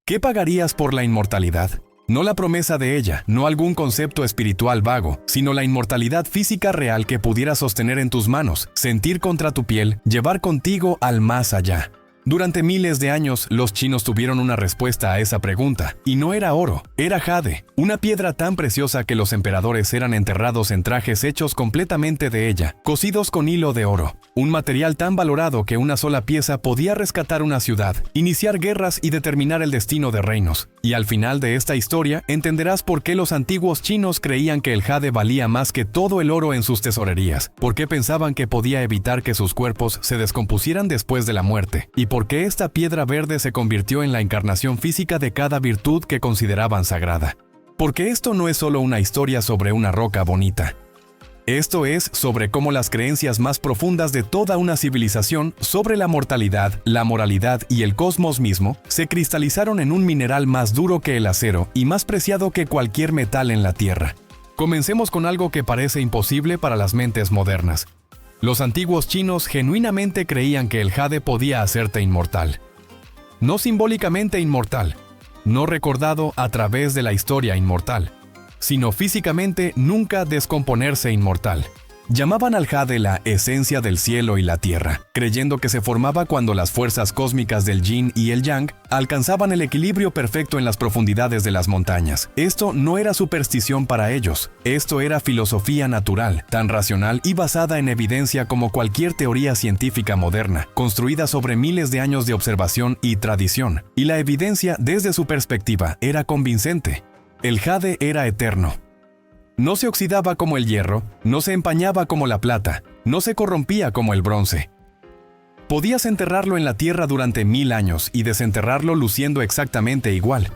¿Qué pagarías por la inmortalidad? No la promesa de ella, no algún concepto espiritual vago, sino la inmortalidad física real que pudieras sostener en tus manos, sentir contra tu piel, llevar contigo al más allá. Durante miles de años, los chinos tuvieron una respuesta a esa pregunta, y no era oro, era jade, una piedra tan preciosa que los emperadores eran enterrados en trajes hechos completamente de ella, cosidos con hilo de oro, un material tan valorado que una sola pieza podía rescatar una ciudad, iniciar guerras y determinar el destino de reinos. Y al final de esta historia, entenderás por qué los antiguos chinos creían que el jade valía más que todo el oro en sus tesorerías, por qué pensaban que podía evitar que sus cuerpos se descompusieran después de la muerte, y por qué esta piedra verde se convirtió en la encarnación física de cada virtud que consideraban sagrada. Porque esto no es solo una historia sobre una roca bonita. Esto es sobre cómo las creencias más profundas de toda una civilización sobre la mortalidad, la moralidad y el cosmos mismo se cristalizaron en un mineral más duro que el acero y más preciado que cualquier metal en la Tierra. Comencemos con algo que parece imposible para las mentes modernas. Los antiguos chinos genuinamente creían que el jade podía hacerte inmortal. No simbólicamente inmortal, no recordado a través de la historia inmortal, sino físicamente nunca descomponerse inmortal. Llamaban al jade la esencia del cielo y la tierra, creyendo que se formaba cuando las fuerzas cósmicas del yin y el yang alcanzaban el equilibrio perfecto en las profundidades de las montañas. Esto no era superstición para ellos, esto era filosofía natural, tan racional y basada en evidencia como cualquier teoría científica moderna, construida sobre miles de años de observación y tradición. Y la evidencia, desde su perspectiva, era convincente. El jade era eterno. No se oxidaba como el hierro, no se empañaba como la plata, no se corrompía como el bronce. Podías enterrarlo en la tierra durante 1000 años y desenterrarlo luciendo exactamente igual.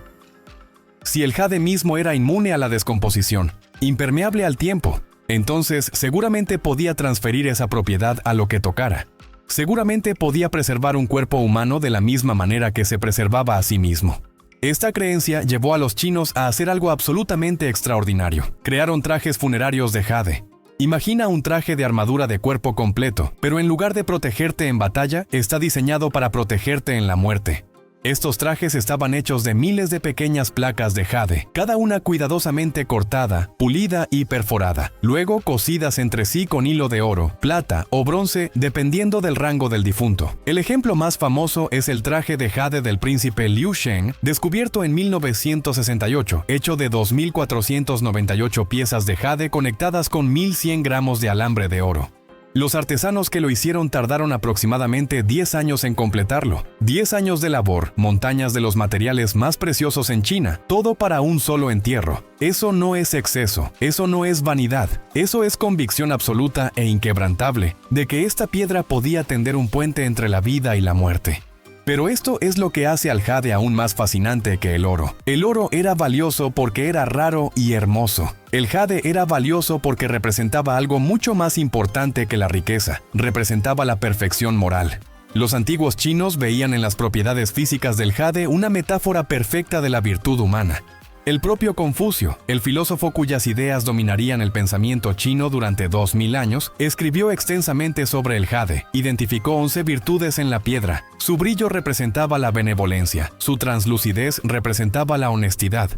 Si el jade mismo era inmune a la descomposición, impermeable al tiempo, entonces seguramente podía transferir esa propiedad a lo que tocara. Seguramente podía preservar un cuerpo humano de la misma manera que se preservaba a sí mismo. Esta creencia llevó a los chinos a hacer algo absolutamente extraordinario. Crearon trajes funerarios de jade. Imagina un traje de armadura de cuerpo completo, pero en lugar de protegerte en batalla, está diseñado para protegerte en la muerte. Estos trajes estaban hechos de miles de pequeñas placas de jade, cada una cuidadosamente cortada, pulida y perforada, luego cosidas entre sí con hilo de oro, plata o bronce, dependiendo del rango del difunto. El ejemplo más famoso es el traje de jade del príncipe Liu Sheng, descubierto en 1968, hecho de 2.498 piezas de jade conectadas con 1.100 gramos de alambre de oro. Los artesanos que lo hicieron tardaron aproximadamente 10 años en completarlo. 10 años de labor, montañas de los materiales más preciosos en China, todo para un solo entierro. Eso no es exceso, eso no es vanidad, eso es convicción absoluta e inquebrantable de que esta piedra podía tender un puente entre la vida y la muerte. Pero esto es lo que hace al jade aún más fascinante que el oro. El oro era valioso porque era raro y hermoso. El jade era valioso porque representaba algo mucho más importante que la riqueza. Representaba la perfección moral. Los antiguos chinos veían en las propiedades físicas del jade una metáfora perfecta de la virtud humana. El propio Confucio, el filósofo cuyas ideas dominarían el pensamiento chino durante 2000 años, escribió extensamente sobre el jade, identificó 11 virtudes en la piedra. Su brillo representaba la benevolencia, su translucidez representaba la honestidad,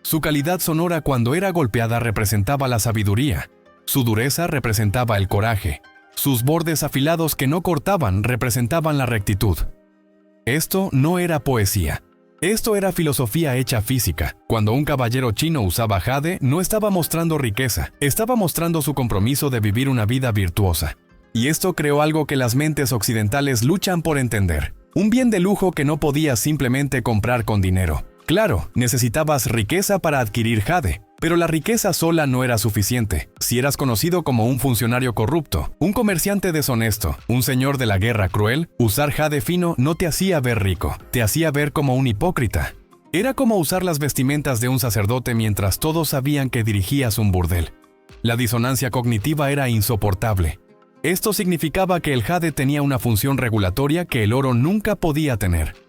su calidad sonora cuando era golpeada representaba la sabiduría, su dureza representaba el coraje, sus bordes afilados que no cortaban representaban la rectitud. Esto no era poesía. Esto era filosofía hecha física. Cuando un caballero chino usaba jade, no estaba mostrando riqueza, estaba mostrando su compromiso de vivir una vida virtuosa. Y esto creó algo que las mentes occidentales luchan por entender. Un bien de lujo que no podías simplemente comprar con dinero. Claro, necesitabas riqueza para adquirir jade, pero la riqueza sola no era suficiente. Si eras conocido como un funcionario corrupto, un comerciante deshonesto, un señor de la guerra cruel, usar jade fino no te hacía ver rico, te hacía ver como un hipócrita. Era como usar las vestimentas de un sacerdote mientras todos sabían que dirigías un burdel. La disonancia cognitiva era insoportable. Esto significaba que el jade tenía una función regulatoria que el oro nunca podía tener.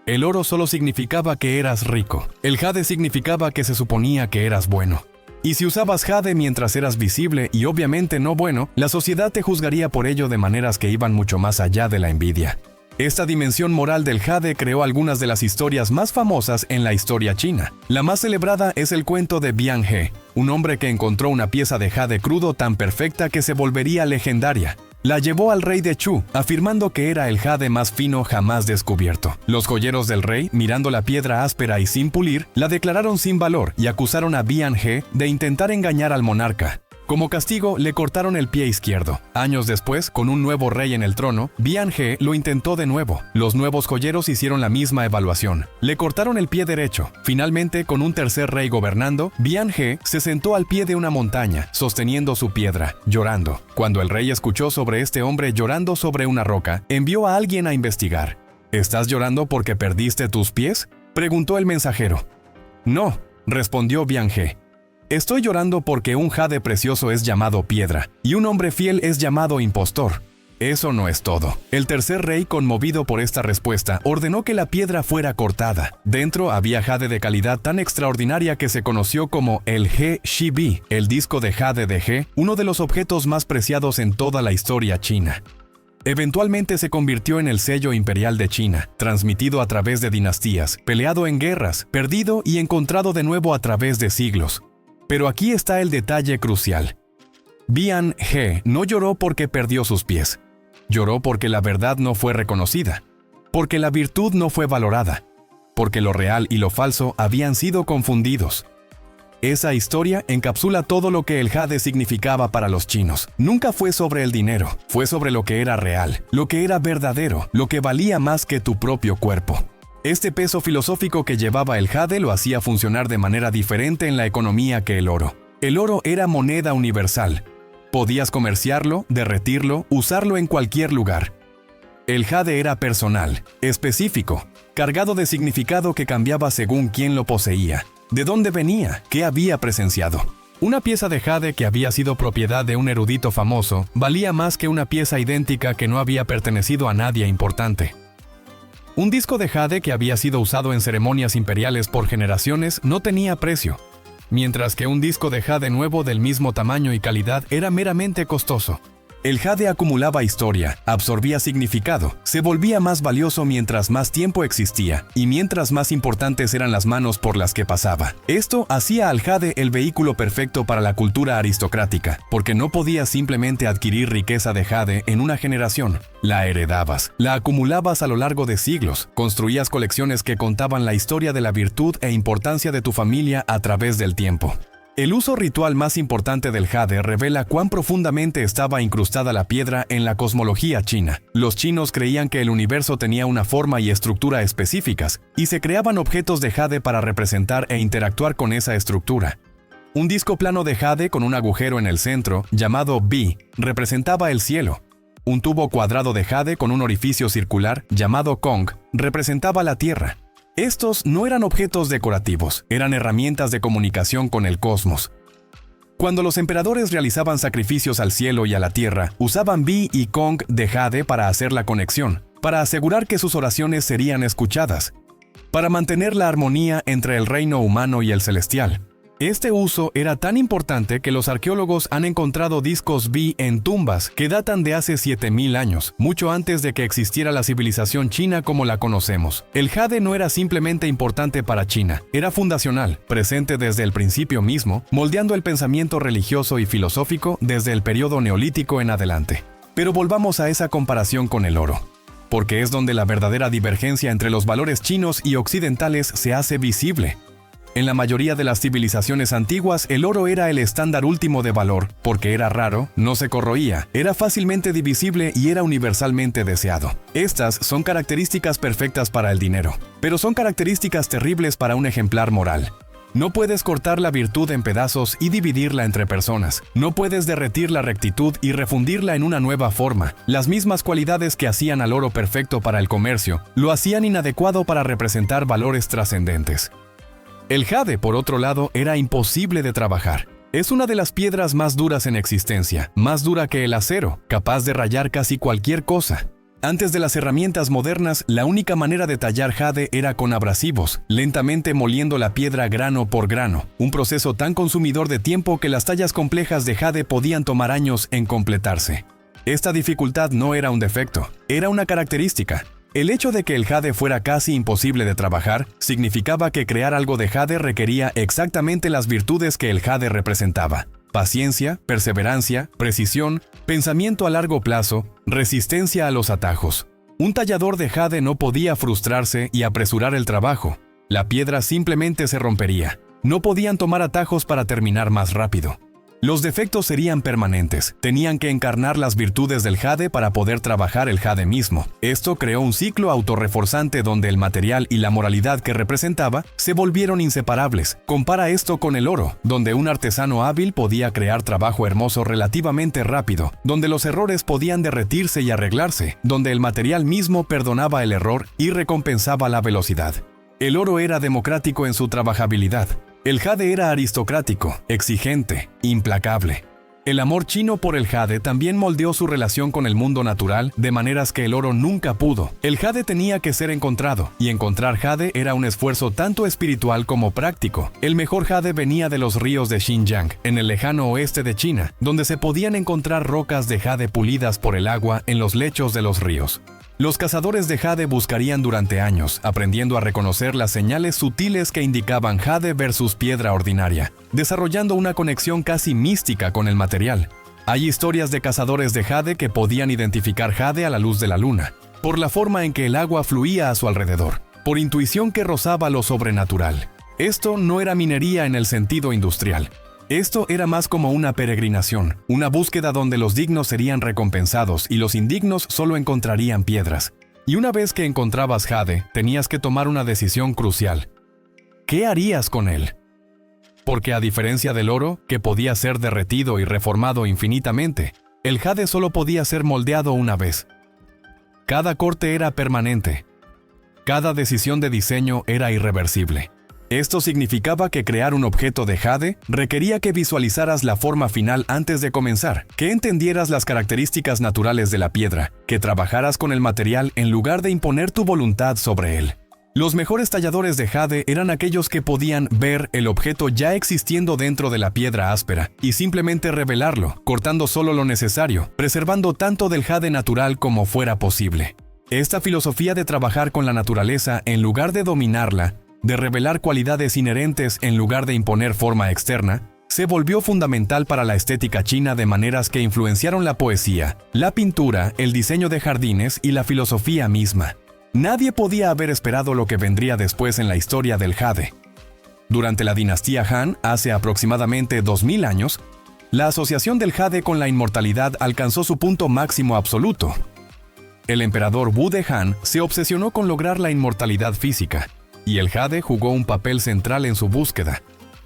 El oro solo significaba que eras rico. El jade significaba que se suponía que eras bueno. Y si usabas jade mientras eras visible y obviamente no bueno, la sociedad te juzgaría por ello de maneras que iban mucho más allá de la envidia. Esta dimensión moral del jade creó algunas de las historias más famosas en la historia china. La más celebrada es el cuento de Bian He, un hombre que encontró una pieza de jade crudo tan perfecta que se volvería legendaria. La llevó al rey de Chu, afirmando que era el jade más fino jamás descubierto. Los joyeros del rey, mirando la piedra áspera y sin pulir, la declararon sin valor y acusaron a Bian He de intentar engañar al monarca. Como castigo, le cortaron el pie izquierdo. Años después, con un nuevo rey en el trono, Bian He lo intentó de nuevo. Los nuevos joyeros hicieron la misma evaluación. Le cortaron el pie derecho. Finalmente, con un tercer rey gobernando, Bian He se sentó al pie de una montaña, sosteniendo su piedra, llorando. Cuando el rey escuchó sobre este hombre llorando sobre una roca, envió a alguien a investigar. ¿Estás llorando porque perdiste tus pies?, preguntó el mensajero. No, respondió Bian He. Estoy llorando porque un jade precioso es llamado piedra, y un hombre fiel es llamado impostor. Eso no es todo. El tercer rey, conmovido por esta respuesta, ordenó que la piedra fuera cortada. Dentro había jade de calidad tan extraordinaria que se conoció como el He Shibi, el disco de jade de He, uno de los objetos más preciados en toda la historia china. Eventualmente se convirtió en el sello imperial de China, transmitido a través de dinastías, peleado en guerras, perdido y encontrado de nuevo a través de siglos. Pero aquí está el detalle crucial. Bian He no lloró porque perdió sus pies. Lloró porque la verdad no fue reconocida, porque la virtud no fue valorada, porque lo real y lo falso habían sido confundidos. Esa historia encapsula todo lo que el jade significaba para los chinos. Nunca fue sobre el dinero, fue sobre lo que era real, lo que era verdadero, lo que valía más que tu propio cuerpo. Este peso filosófico que llevaba el jade lo hacía funcionar de manera diferente en la economía que el oro. El oro era moneda universal. Podías comerciarlo, derretirlo, usarlo en cualquier lugar. El jade era personal, específico, cargado de significado que cambiaba según quién lo poseía, de dónde venía, qué había presenciado. Una pieza de jade que había sido propiedad de un erudito famoso valía más que una pieza idéntica que no había pertenecido a nadie importante. Un disco de jade que había sido usado en ceremonias imperiales por generaciones no tenía precio, mientras que un disco de jade nuevo del mismo tamaño y calidad era meramente costoso. El jade acumulaba historia, absorbía significado, se volvía más valioso mientras más tiempo existía y mientras más importantes eran las manos por las que pasaba. Esto hacía al jade el vehículo perfecto para la cultura aristocrática, porque no podías simplemente adquirir riqueza de jade en una generación. La heredabas, la acumulabas a lo largo de siglos, construías colecciones que contaban la historia de la virtud e importancia de tu familia a través del tiempo. El uso ritual más importante del jade revela cuán profundamente estaba incrustada la piedra en la cosmología china. Los chinos creían que el universo tenía una forma y estructura específicas, y se creaban objetos de jade para representar e interactuar con esa estructura. Un disco plano de jade con un agujero en el centro, llamado Bi, representaba el cielo. Un tubo cuadrado de jade con un orificio circular, llamado Kong, representaba la tierra. Estos no eran objetos decorativos, eran herramientas de comunicación con el cosmos. Cuando los emperadores realizaban sacrificios al cielo y a la tierra, usaban Bi y Kong de jade para hacer la conexión, para asegurar que sus oraciones serían escuchadas, para mantener la armonía entre el reino humano y el celestial. Este uso era tan importante que los arqueólogos han encontrado discos Bi en tumbas que datan de hace 7000 años, mucho antes de que existiera la civilización china como la conocemos. El jade no era simplemente importante para China, era fundacional, presente desde el principio mismo, moldeando el pensamiento religioso y filosófico desde el periodo neolítico en adelante. Pero volvamos a esa comparación con el oro, porque es donde la verdadera divergencia entre los valores chinos y occidentales se hace visible. En la mayoría de las civilizaciones antiguas, el oro era el estándar último de valor, porque era raro, no se corroía, era fácilmente divisible y era universalmente deseado. Estas son características perfectas para el dinero, pero son características terribles para un ejemplar moral. No puedes cortar la virtud en pedazos y dividirla entre personas. No puedes derretir la rectitud y refundirla en una nueva forma. Las mismas cualidades que hacían al oro perfecto para el comercio, lo hacían inadecuado para representar valores trascendentes. El jade, por otro lado, era imposible de trabajar. Es una de las piedras más duras en existencia, más dura que el acero, capaz de rayar casi cualquier cosa. Antes de las herramientas modernas, la única manera de tallar jade era con abrasivos, lentamente moliendo la piedra grano por grano, un proceso tan consumidor de tiempo que las tallas complejas de jade podían tomar años en completarse. Esta dificultad no era un defecto, era una característica. El hecho de que el jade fuera casi imposible de trabajar significaba que crear algo de jade requería exactamente las virtudes que el jade representaba: paciencia, perseverancia, precisión, pensamiento a largo plazo, resistencia a los atajos. Un tallador de jade no podía frustrarse y apresurar el trabajo. La piedra simplemente se rompería. No podían tomar atajos para terminar más rápido. Los defectos serían permanentes. Tenían que encarnar las virtudes del jade para poder trabajar el jade mismo. Esto creó un ciclo autorreforzante donde el material y la moralidad que representaba se volvieron inseparables. Compara esto con el oro, donde un artesano hábil podía crear trabajo hermoso relativamente rápido, donde los errores podían derretirse y arreglarse, donde el material mismo perdonaba el error y recompensaba la velocidad. El oro era democrático en su trabajabilidad. El jade era aristocrático, exigente, implacable. El amor chino por el jade también moldeó su relación con el mundo natural de maneras que el oro nunca pudo. El jade tenía que ser encontrado, y encontrar jade era un esfuerzo tanto espiritual como práctico. El mejor jade venía de los ríos de Xinjiang, en el lejano oeste de China, donde se podían encontrar rocas de jade pulidas por el agua en los lechos de los ríos. Los cazadores de jade buscarían durante años, aprendiendo a reconocer las señales sutiles que indicaban jade versus piedra ordinaria, desarrollando una conexión casi mística con el material. Hay historias de cazadores de jade que podían identificar jade a la luz de la luna, por la forma en que el agua fluía a su alrededor, por intuición que rozaba lo sobrenatural. Esto no era minería en el sentido industrial. Esto era más como una peregrinación, una búsqueda donde los dignos serían recompensados y los indignos solo encontrarían piedras. Y una vez que encontrabas jade, tenías que tomar una decisión crucial. ¿Qué harías con él? Porque a diferencia del oro, que podía ser derretido y reformado infinitamente, el jade solo podía ser moldeado una vez. Cada corte era permanente. Cada decisión de diseño era irreversible. Esto significaba que crear un objeto de jade requería que visualizaras la forma final antes de comenzar, que entendieras las características naturales de la piedra, que trabajaras con el material en lugar de imponer tu voluntad sobre él. Los mejores talladores de jade eran aquellos que podían ver el objeto ya existiendo dentro de la piedra áspera y simplemente revelarlo, cortando solo lo necesario, preservando tanto del jade natural como fuera posible. Esta filosofía de trabajar con la naturaleza en lugar de dominarla, de revelar cualidades inherentes en lugar de imponer forma externa, se volvió fundamental para la estética china de maneras que influenciaron la poesía, la pintura, el diseño de jardines y la filosofía misma. Nadie podía haber esperado lo que vendría después en la historia del jade. Durante la dinastía Han, hace aproximadamente 2000 años, la asociación del jade con la inmortalidad alcanzó su punto máximo absoluto. El emperador Wu de Han se obsesionó con lograr la inmortalidad física, y el jade jugó un papel central en su búsqueda.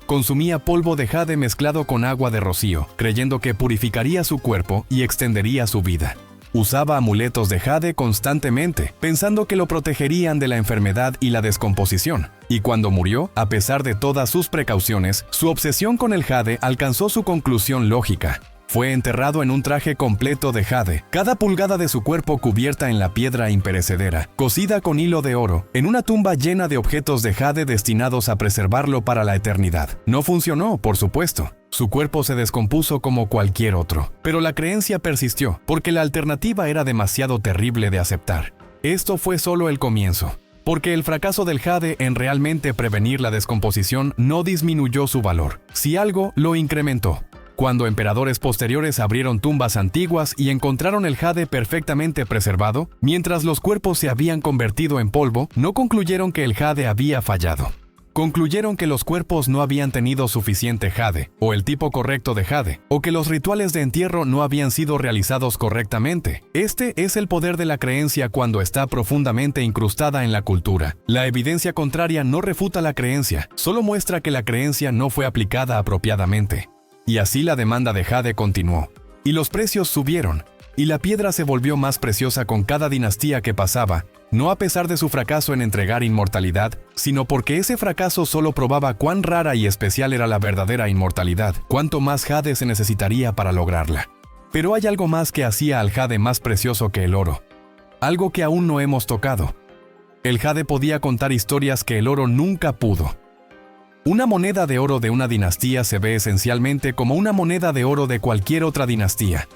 Consumía polvo de jade mezclado con agua de rocío, creyendo que purificaría su cuerpo y extendería su vida. Usaba amuletos de jade constantemente, pensando que lo protegerían de la enfermedad y la descomposición. Y cuando murió, a pesar de todas sus precauciones, su obsesión con el jade alcanzó su conclusión lógica. Fue enterrado en un traje completo de jade, cada pulgada de su cuerpo cubierta en la piedra imperecedera, cosida con hilo de oro, en una tumba llena de objetos de jade destinados a preservarlo para la eternidad. No funcionó, por supuesto. Su cuerpo se descompuso como cualquier otro, pero la creencia persistió, porque la alternativa era demasiado terrible de aceptar. Esto fue solo el comienzo, porque el fracaso del jade en realmente prevenir la descomposición no disminuyó su valor, si algo lo incrementó. Cuando emperadores posteriores abrieron tumbas antiguas y encontraron el jade perfectamente preservado, mientras los cuerpos se habían convertido en polvo, no concluyeron que el jade había fallado. Concluyeron que los cuerpos no habían tenido suficiente jade, o el tipo correcto de jade, o que los rituales de entierro no habían sido realizados correctamente. Este es el poder de la creencia cuando está profundamente incrustada en la cultura. La evidencia contraria no refuta la creencia, solo muestra que la creencia no fue aplicada apropiadamente. Y así la demanda de jade continuó, y los precios subieron, y la piedra se volvió más preciosa con cada dinastía que pasaba, no a pesar de su fracaso en entregar inmortalidad, sino porque ese fracaso solo probaba cuán rara y especial era la verdadera inmortalidad, cuánto más jade se necesitaría para lograrla. Pero hay algo más que hacía al jade más precioso que el oro, algo que aún no hemos tocado. El jade podía contar historias que el oro nunca pudo. Una moneda de oro de una dinastía se ve esencialmente como una moneda de oro de cualquier otra dinastía.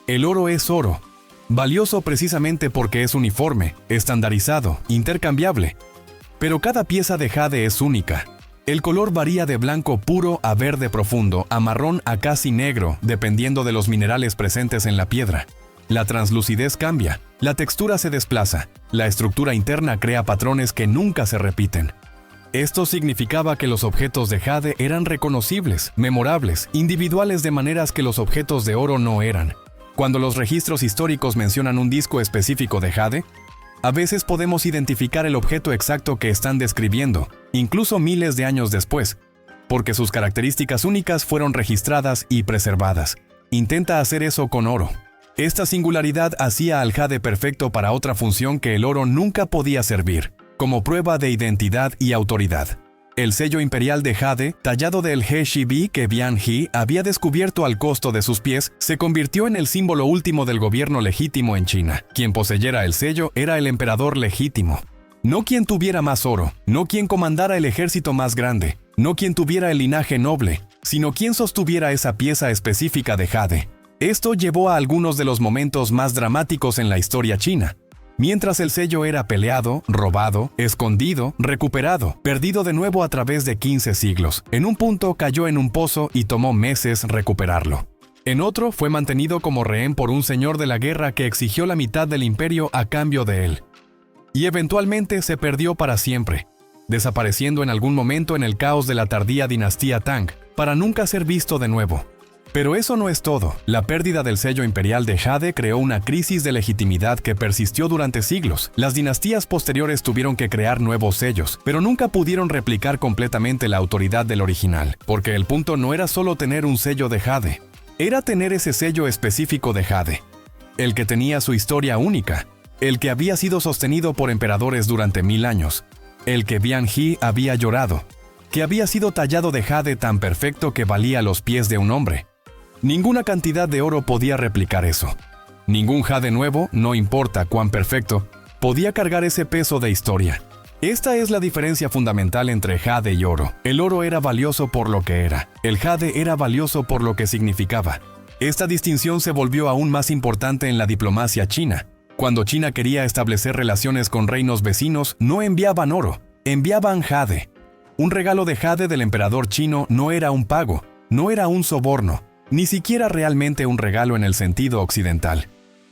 El oro es oro, valioso precisamente porque es uniforme, estandarizado, intercambiable. Pero cada pieza de jade es única. El color varía de blanco puro a verde profundo, a marrón a casi negro, dependiendo de los minerales presentes en la piedra. La translucidez cambia, la textura se desplaza, la estructura interna crea patrones que nunca se repiten. Esto significaba que los objetos de jade eran reconocibles, memorables, individuales de maneras que los objetos de oro no eran. Cuando los registros históricos mencionan un disco específico de jade, a veces podemos identificar el objeto exacto que están describiendo, incluso miles de años después, porque sus características únicas fueron registradas y preservadas. Intenta hacer eso con oro. Esta singularidad hacía al jade perfecto para otra función que el oro nunca podía servir, como prueba de identidad y autoridad. El sello imperial de jade, tallado del He Shibi que Bian He había descubierto al costo de sus pies, se convirtió en el símbolo último del gobierno legítimo en China. Quien poseyera el sello era el emperador legítimo. No quien tuviera más oro, no quien comandara el ejército más grande, no quien tuviera el linaje noble, sino quien sostuviera esa pieza específica de jade. Esto llevó a algunos de los momentos más dramáticos en la historia china. Mientras el sello era peleado, robado, escondido, recuperado, perdido de nuevo a través de 15 siglos. En un punto cayó en un pozo y tomó meses recuperarlo. En otro fue mantenido como rehén por un señor de la guerra que exigió la mitad del imperio a cambio de él. Y eventualmente se perdió para siempre, desapareciendo en algún momento en el caos de la tardía dinastía Tang, para nunca ser visto de nuevo. Pero eso no es todo. La pérdida del sello imperial de jade creó una crisis de legitimidad que persistió durante siglos. Las dinastías posteriores tuvieron que crear nuevos sellos, pero nunca pudieron replicar completamente la autoridad del original, porque el punto no era solo tener un sello de jade, era tener ese sello específico de jade, el que tenía su historia única, el que había sido sostenido por emperadores durante 1000 años, el que Bian He había llorado, que había sido tallado de jade tan perfecto que valía los pies de un hombre. Ninguna cantidad de oro podía replicar eso. Ningún jade nuevo, no importa cuán perfecto, podía cargar ese peso de historia. Esta es la diferencia fundamental entre jade y oro. El oro era valioso por lo que era. El jade era valioso por lo que significaba. Esta distinción se volvió aún más importante en la diplomacia china. Cuando China quería establecer relaciones con reinos vecinos, no enviaban oro, enviaban jade. Un regalo de jade del emperador chino no era un pago, no era un soborno, ni siquiera realmente un regalo en el sentido occidental.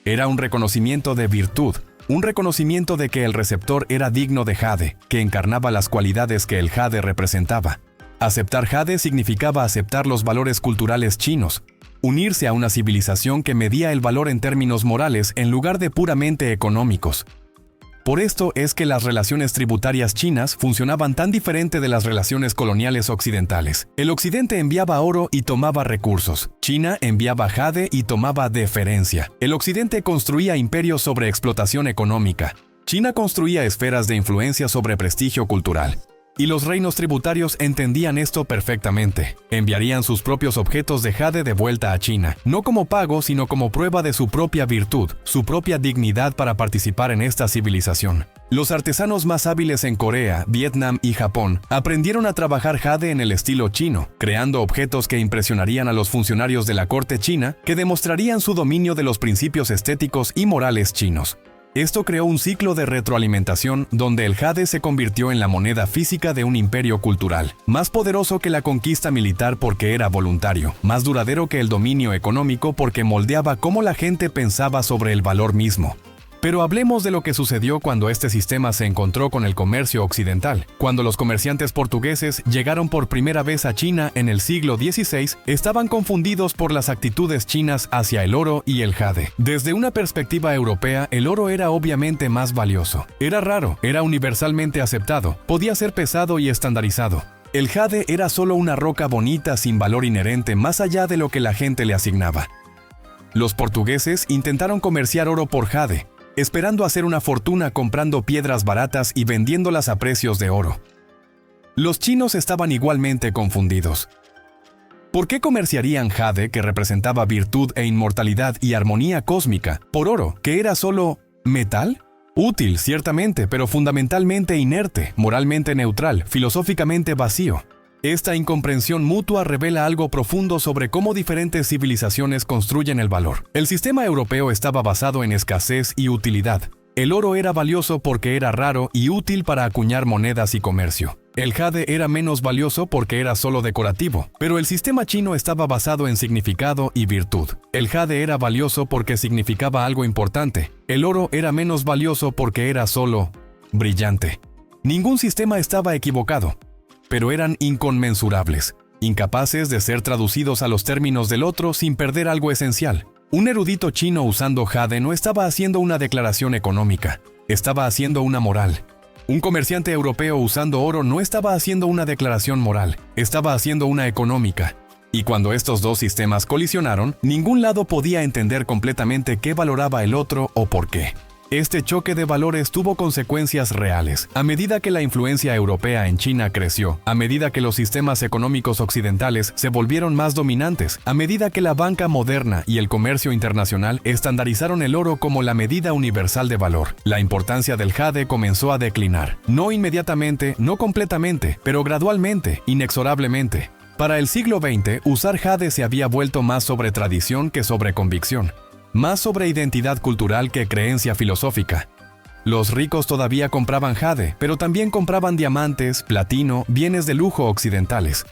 Era un reconocimiento de virtud, un reconocimiento de que el receptor era digno de jade, que encarnaba las cualidades que el jade representaba. Aceptar jade significaba aceptar los valores culturales chinos, unirse a una civilización que medía el valor en términos morales en lugar de puramente económicos. Por esto es que las relaciones tributarias chinas funcionaban tan diferente de las relaciones coloniales occidentales. El occidente enviaba oro y tomaba recursos. China enviaba jade y tomaba deferencia. El occidente construía imperios sobre explotación económica. China construía esferas de influencia sobre prestigio cultural. Y los reinos tributarios entendían esto perfectamente. Enviarían sus propios objetos de jade de vuelta a China, no como pago, sino como prueba de su propia virtud, su propia dignidad para participar en esta civilización. Los artesanos más hábiles en Corea, Vietnam y Japón aprendieron a trabajar jade en el estilo chino, creando objetos que impresionarían a los funcionarios de la corte china, que demostrarían su dominio de los principios estéticos y morales chinos. Esto creó un ciclo de retroalimentación donde el jade se convirtió en la moneda física de un imperio cultural, más poderoso que la conquista militar porque era voluntario, más duradero que el dominio económico porque moldeaba cómo la gente pensaba sobre el valor mismo. Pero hablemos de lo que sucedió cuando este sistema se encontró con el comercio occidental. Cuando los comerciantes portugueses llegaron por primera vez a China en el siglo XVI, estaban confundidos por las actitudes chinas hacia el oro y el jade. Desde una perspectiva europea, el oro era obviamente más valioso. Era raro, era universalmente aceptado, podía ser pesado y estandarizado. El jade era solo una roca bonita sin valor inherente más allá de lo que la gente le asignaba. Los portugueses intentaron comerciar oro por jade, esperando hacer una fortuna comprando piedras baratas y vendiéndolas a precios de oro. Los chinos estaban igualmente confundidos. ¿Por qué comerciarían jade, que representaba virtud e inmortalidad y armonía cósmica, por oro, que era solo metal? Útil, ciertamente, pero fundamentalmente inerte, moralmente neutral, filosóficamente vacío. Esta incomprensión mutua revela algo profundo sobre cómo diferentes civilizaciones construyen el valor. El sistema europeo estaba basado en escasez y utilidad. El oro era valioso porque era raro y útil para acuñar monedas y comercio. El jade era menos valioso porque era solo decorativo, pero el sistema chino estaba basado en significado y virtud. El jade era valioso porque significaba algo importante. El oro era menos valioso porque era solo brillante. Ningún sistema estaba equivocado, pero eran inconmensurables, incapaces de ser traducidos a los términos del otro sin perder algo esencial. Un erudito chino usando jade no estaba haciendo una declaración económica, estaba haciendo una moral. Un comerciante europeo usando oro no estaba haciendo una declaración moral, estaba haciendo una económica. Y cuando estos dos sistemas colisionaron, ningún lado podía entender completamente qué valoraba el otro o por qué. Este choque de valores tuvo consecuencias reales. A medida que la influencia europea en China creció, a medida que los sistemas económicos occidentales se volvieron más dominantes, a medida que la banca moderna y el comercio internacional estandarizaron el oro como la medida universal de valor, la importancia del jade comenzó a declinar. No inmediatamente, no completamente, pero gradualmente, inexorablemente. Para el siglo XX, usar jade se había vuelto más sobre tradición que sobre convicción. Más sobre identidad cultural que creencia filosófica. Los ricos todavía compraban jade, pero también compraban diamantes, platino, bienes de lujo occidentales.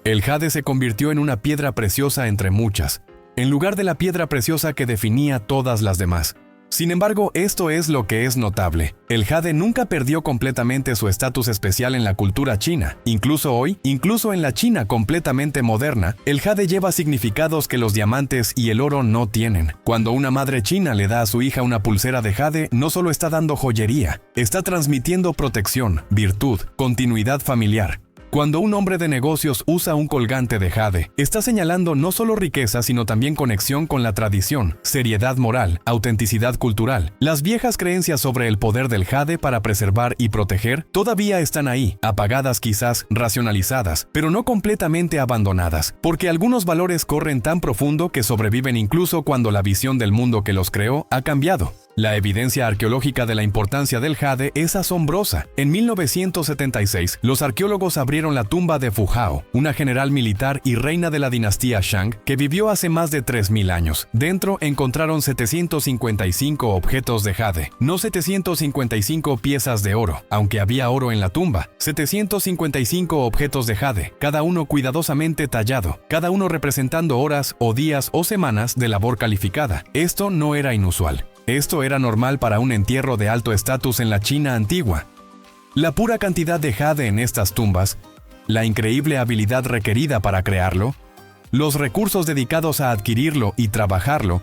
El jade se convirtió en una piedra preciosa entre muchas, en lugar de la piedra preciosa que definía todas las demás. Sin embargo, esto es lo que es notable. El jade nunca perdió completamente su estatus especial en la cultura china. Incluso hoy, incluso en la China completamente moderna, el jade lleva significados que los diamantes y el oro no tienen. Cuando una madre china le da a su hija una pulsera de jade, no solo está dando joyería, está transmitiendo protección, virtud, continuidad familiar. Cuando un hombre de negocios usa un colgante de jade, está señalando no solo riqueza, sino también conexión con la tradición, seriedad moral, autenticidad cultural. Las viejas creencias sobre el poder del jade para preservar y proteger todavía están ahí, apagadas quizás, racionalizadas, pero no completamente abandonadas, porque algunos valores corren tan profundo que sobreviven incluso cuando la visión del mundo que los creó ha cambiado. La evidencia arqueológica de la importancia del jade es asombrosa. En 1976, los arqueólogos abrieron la tumba de Fu Hao, una general militar y reina de la dinastía Shang que vivió hace más de 3000 años. Dentro encontraron 755 objetos de jade, no 755 piezas de oro, aunque había oro en la tumba. 755 objetos de jade, cada uno cuidadosamente tallado, cada uno representando horas o días o semanas de labor calificada. Esto no era inusual. Esto era normal para un entierro de alto estatus en la China antigua. La pura cantidad de jade en estas tumbas, la increíble habilidad requerida para crearlo, los recursos dedicados a adquirirlo y trabajarlo,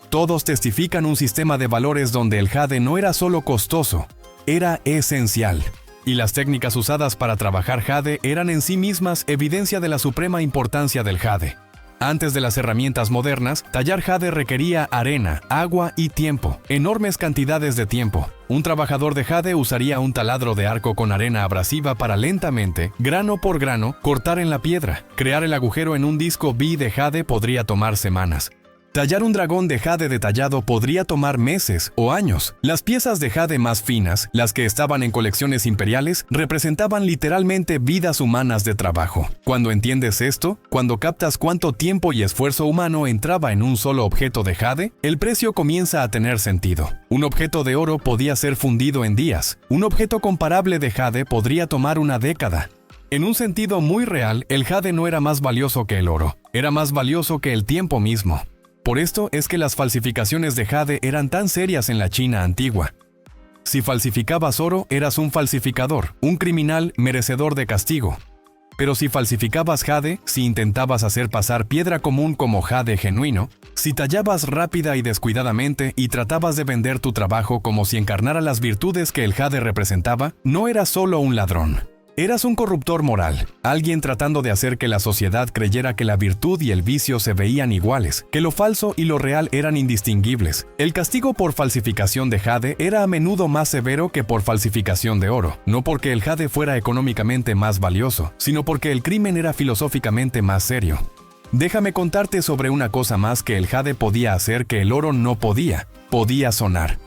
todos testifican un sistema de valores donde el jade no era solo costoso, era esencial. Y las técnicas usadas para trabajar jade eran en sí mismas evidencia de la suprema importancia del jade. Antes de las herramientas modernas, tallar jade requería arena, agua y tiempo, enormes cantidades de tiempo. Un trabajador de jade usaría un taladro de arco con arena abrasiva para lentamente, grano por grano, cortar en la piedra. Crear el agujero en un disco B de jade podría tomar semanas. Tallar un dragón de jade detallado podría tomar meses o años. Las piezas de jade más finas, las que estaban en colecciones imperiales, representaban literalmente vidas humanas de trabajo. Cuando entiendes esto, cuando captas cuánto tiempo y esfuerzo humano entraba en un solo objeto de jade, el precio comienza a tener sentido. Un objeto de oro podía ser fundido en días. Un objeto comparable de jade podría tomar una década. En un sentido muy real, el jade no era más valioso que el oro. Era más valioso que el tiempo mismo. Por esto es que las falsificaciones de jade eran tan serias en la China antigua. Si falsificabas oro, eras un falsificador, un criminal merecedor de castigo. Pero si falsificabas jade, si intentabas hacer pasar piedra común como jade genuino, si tallabas rápida y descuidadamente y tratabas de vender tu trabajo como si encarnara las virtudes que el jade representaba, no eras solo un ladrón. Eras un corruptor moral, alguien tratando de hacer que la sociedad creyera que la virtud y el vicio se veían iguales, que lo falso y lo real eran indistinguibles. El castigo por falsificación de jade era a menudo más severo que por falsificación de oro, no porque el jade fuera económicamente más valioso, sino porque el crimen era filosóficamente más serio. Déjame contarte sobre una cosa más que el jade podía hacer que el oro no podía sonar.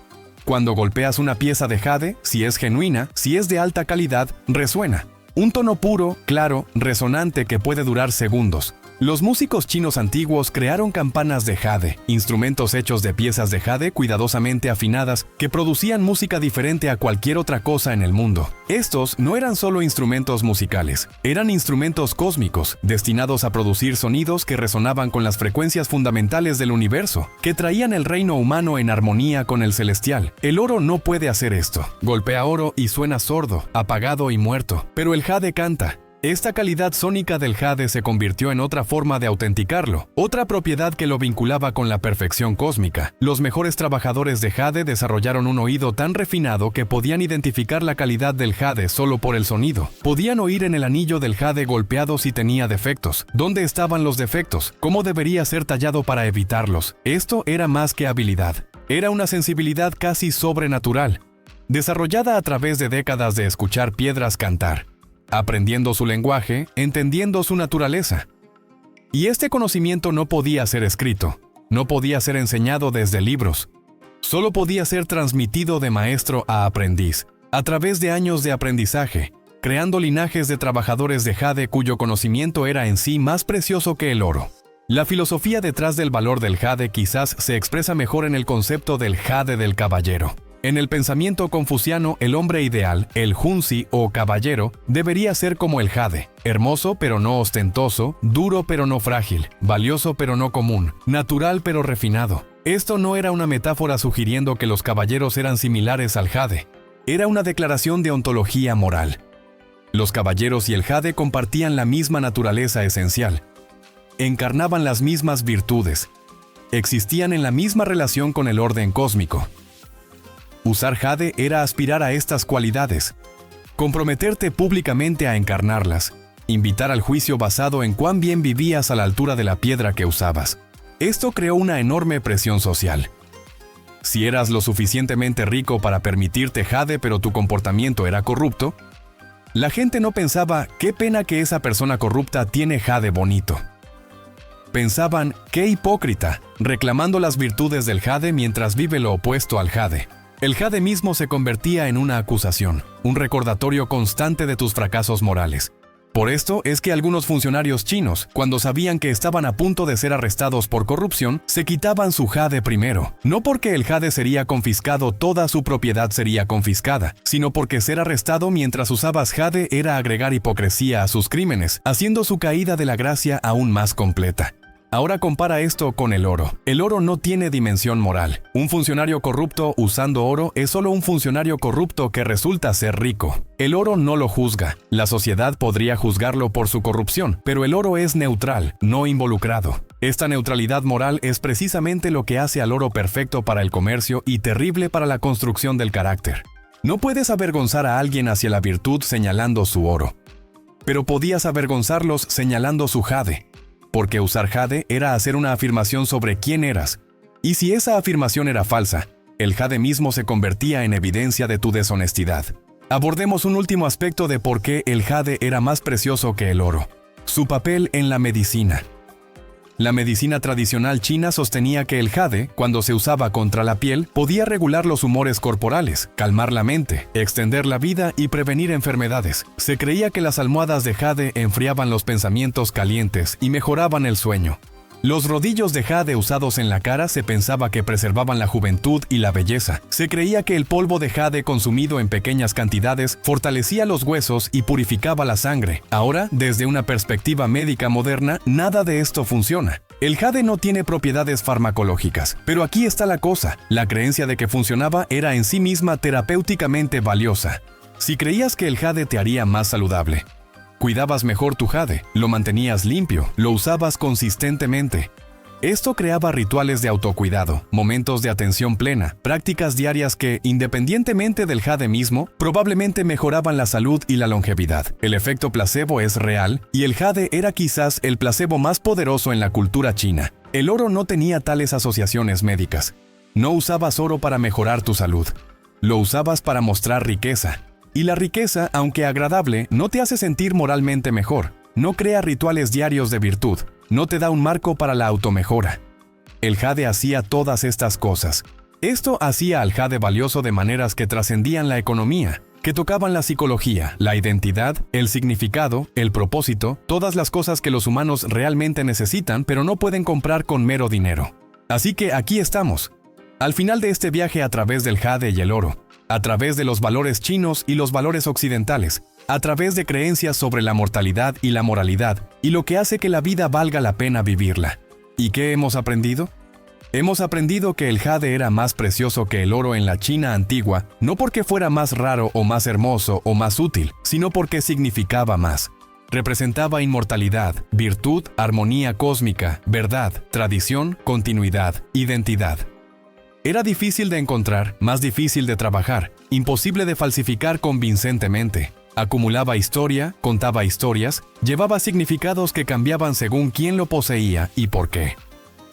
Cuando golpeas una pieza de jade, si es genuina, si es de alta calidad, resuena. Un tono puro, claro, resonante que puede durar segundos. Los músicos chinos antiguos crearon campanas de jade, instrumentos hechos de piezas de jade cuidadosamente afinadas que producían música diferente a cualquier otra cosa en el mundo. Estos no eran solo instrumentos musicales, eran instrumentos cósmicos, destinados a producir sonidos que resonaban con las frecuencias fundamentales del universo, que traían el reino humano en armonía con el celestial. El oro no puede hacer esto. Golpea oro y suena sordo, apagado y muerto, pero el jade canta. Esta calidad sónica del jade se convirtió en otra forma de autenticarlo, otra propiedad que lo vinculaba con la perfección cósmica. Los mejores trabajadores de jade desarrollaron un oído tan refinado que podían identificar la calidad del jade solo por el sonido. Podían oír en el anillo del jade golpeado si tenía defectos. ¿Dónde estaban los defectos? ¿Cómo debería ser tallado para evitarlos? Esto era más que habilidad. Era una sensibilidad casi sobrenatural, desarrollada a través de décadas de escuchar piedras cantar, aprendiendo su lenguaje, entendiendo su naturaleza. Y este conocimiento no podía ser escrito, no podía ser enseñado desde libros, solo podía ser transmitido de maestro a aprendiz, a través de años de aprendizaje, creando linajes de trabajadores de jade cuyo conocimiento era en sí más precioso que el oro. La filosofía detrás del valor del jade quizás se expresa mejor en el concepto del jade del caballero. En el pensamiento confuciano, el hombre ideal, el junzi o caballero, debería ser como el jade, hermoso pero no ostentoso, duro pero no frágil, valioso pero no común, natural pero refinado. Esto no era una metáfora sugiriendo que los caballeros eran similares al jade, era una declaración de ontología moral. Los caballeros y el jade compartían la misma naturaleza esencial, encarnaban las mismas virtudes, existían en la misma relación con el orden cósmico. Usar jade era aspirar a estas cualidades, comprometerte públicamente a encarnarlas, invitar al juicio basado en cuán bien vivías a la altura de la piedra que usabas. Esto creó una enorme presión social. Si eras lo suficientemente rico para permitirte jade pero tu comportamiento era corrupto, la gente no pensaba, qué pena que esa persona corrupta tiene jade bonito. Pensaban, qué hipócrita, reclamando las virtudes del jade mientras vive lo opuesto al jade. El jade mismo se convertía en una acusación, un recordatorio constante de tus fracasos morales. Por esto es que algunos funcionarios chinos, cuando sabían que estaban a punto de ser arrestados por corrupción, se quitaban su jade primero. No porque el jade sería confiscado, toda su propiedad sería confiscada, sino porque ser arrestado mientras usabas jade era agregar hipocresía a sus crímenes, haciendo su caída de la gracia aún más completa. Ahora compara esto con el oro. El oro no tiene dimensión moral. Un funcionario corrupto usando oro es solo un funcionario corrupto que resulta ser rico. El oro no lo juzga. La sociedad podría juzgarlo por su corrupción, pero el oro es neutral, no involucrado. Esta neutralidad moral es precisamente lo que hace al oro perfecto para el comercio y terrible para la construcción del carácter. No puedes avergonzar a alguien hacia la virtud señalando su oro, pero podías avergonzarlos señalando su jade. Porque usar jade era hacer una afirmación sobre quién eras. Y si esa afirmación era falsa, el jade mismo se convertía en evidencia de tu deshonestidad. Abordemos un último aspecto de por qué el jade era más precioso que el oro: su papel en la medicina. La medicina tradicional china sostenía que el jade, cuando se usaba contra la piel, podía regular los humores corporales, calmar la mente, extender la vida y prevenir enfermedades. Se creía que las almohadas de jade enfriaban los pensamientos calientes y mejoraban el sueño. Los rodillos de jade usados en la cara se pensaba que preservaban la juventud y la belleza. Se creía que el polvo de jade consumido en pequeñas cantidades fortalecía los huesos y purificaba la sangre. Ahora, desde una perspectiva médica moderna, nada de esto funciona. El jade no tiene propiedades farmacológicas, pero aquí está la cosa. La creencia de que funcionaba era en sí misma terapéuticamente valiosa. Si creías que el jade te haría más saludable, cuidabas mejor tu jade, lo mantenías limpio, lo usabas consistentemente. Esto creaba rituales de autocuidado, momentos de atención plena, prácticas diarias que, independientemente del jade mismo, probablemente mejoraban la salud y la longevidad. El efecto placebo es real, y el jade era quizás el placebo más poderoso en la cultura china. El oro no tenía tales asociaciones médicas. No usabas oro para mejorar tu salud. Lo usabas para mostrar riqueza. Y la riqueza, aunque agradable, no te hace sentir moralmente mejor. No crea rituales diarios de virtud. No te da un marco para la automejora. El jade hacía todas estas cosas. Esto hacía al jade valioso de maneras que trascendían la economía, que que tocaban la psicología, la identidad, el significado, el propósito, todas las cosas que los humanos realmente necesitan pero no pueden comprar con mero dinero. Así que aquí estamos, al final de este viaje a través del jade y el oro, a través de los valores chinos y los valores occidentales, a través de creencias sobre la mortalidad y la moralidad, y lo que hace que la vida valga la pena vivirla. ¿Y qué hemos aprendido? Hemos aprendido que el jade era más precioso que el oro en la China antigua, no porque fuera más raro o más hermoso o más útil, sino porque significaba más. Representaba inmortalidad, virtud, armonía cósmica, verdad, tradición, continuidad, identidad. Era difícil de encontrar, más difícil de trabajar, imposible de falsificar convincentemente. Acumulaba historia, contaba historias, llevaba significados que cambiaban según quién lo poseía y por qué.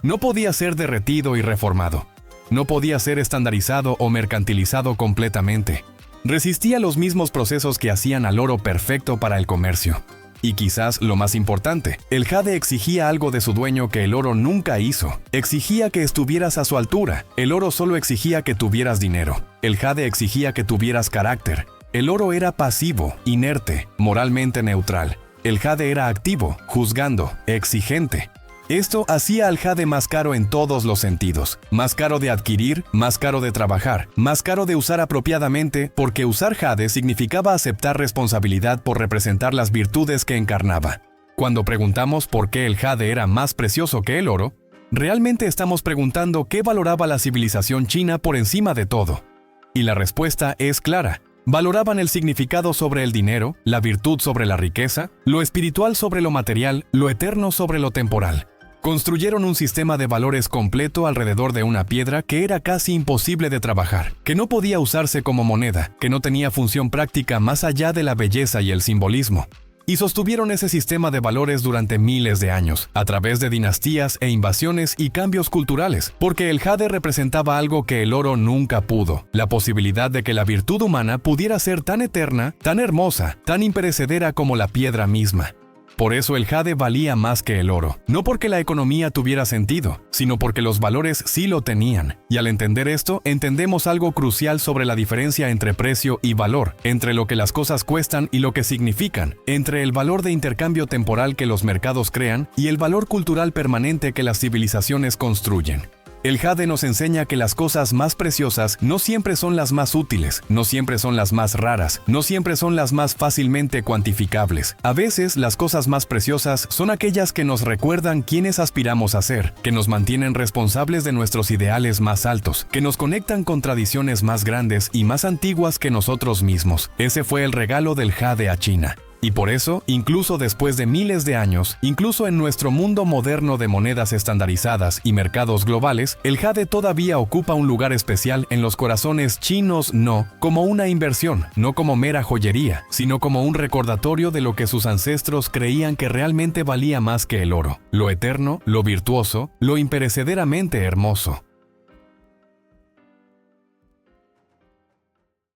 No podía ser derretido y reformado. No podía ser estandarizado o mercantilizado completamente. Resistía los mismos procesos que hacían al oro perfecto para el comercio. Y quizás lo más importante, el jade exigía algo de su dueño que el oro nunca hizo. Exigía que estuvieras a su altura. El oro solo exigía que tuvieras dinero. El jade exigía que tuvieras carácter. El oro era pasivo, inerte, moralmente neutral. El jade era activo, juzgando, exigente. Esto hacía al jade más caro en todos los sentidos. Más caro de adquirir, más caro de trabajar, más caro de usar apropiadamente, porque usar jade significaba aceptar responsabilidad por representar las virtudes que encarnaba. Cuando preguntamos por qué el jade era más precioso que el oro, realmente estamos preguntando qué valoraba la civilización china por encima de todo. Y la respuesta es clara. Valoraban el significado sobre el dinero, la virtud sobre la riqueza, lo espiritual sobre lo material, lo eterno sobre lo temporal. Construyeron un sistema de valores completo alrededor de una piedra que era casi imposible de trabajar, que no podía usarse como moneda, que no tenía función práctica más allá de la belleza y el simbolismo. Y sostuvieron ese sistema de valores durante miles de años, a través de dinastías e invasiones y cambios culturales, porque el jade representaba algo que el oro nunca pudo, la posibilidad de que la virtud humana pudiera ser tan eterna, tan hermosa, tan imperecedera como la piedra misma. Por eso el jade valía más que el oro, no porque la economía tuviera sentido, sino porque los valores sí lo tenían. Y al entender esto, entendemos algo crucial sobre la diferencia entre precio y valor, entre lo que las cosas cuestan y lo que significan, entre el valor de intercambio temporal que los mercados crean y el valor cultural permanente que las civilizaciones construyen. El jade nos enseña que las cosas más preciosas no siempre son las más útiles, no siempre son las más raras, no siempre son las más fácilmente cuantificables. A veces las cosas más preciosas son aquellas que nos recuerdan quiénes aspiramos a ser, que nos mantienen responsables de nuestros ideales más altos, que nos conectan con tradiciones más grandes y más antiguas que nosotros mismos. Ese fue el regalo del jade a China. Y por eso, incluso después de miles de años, incluso en nuestro mundo moderno de monedas estandarizadas y mercados globales, el jade todavía ocupa un lugar especial en los corazones chinos, no como una inversión, no como mera joyería, sino como un recordatorio de lo que sus ancestros creían que realmente valía más que el oro, lo eterno, lo virtuoso, lo imperecederamente hermoso.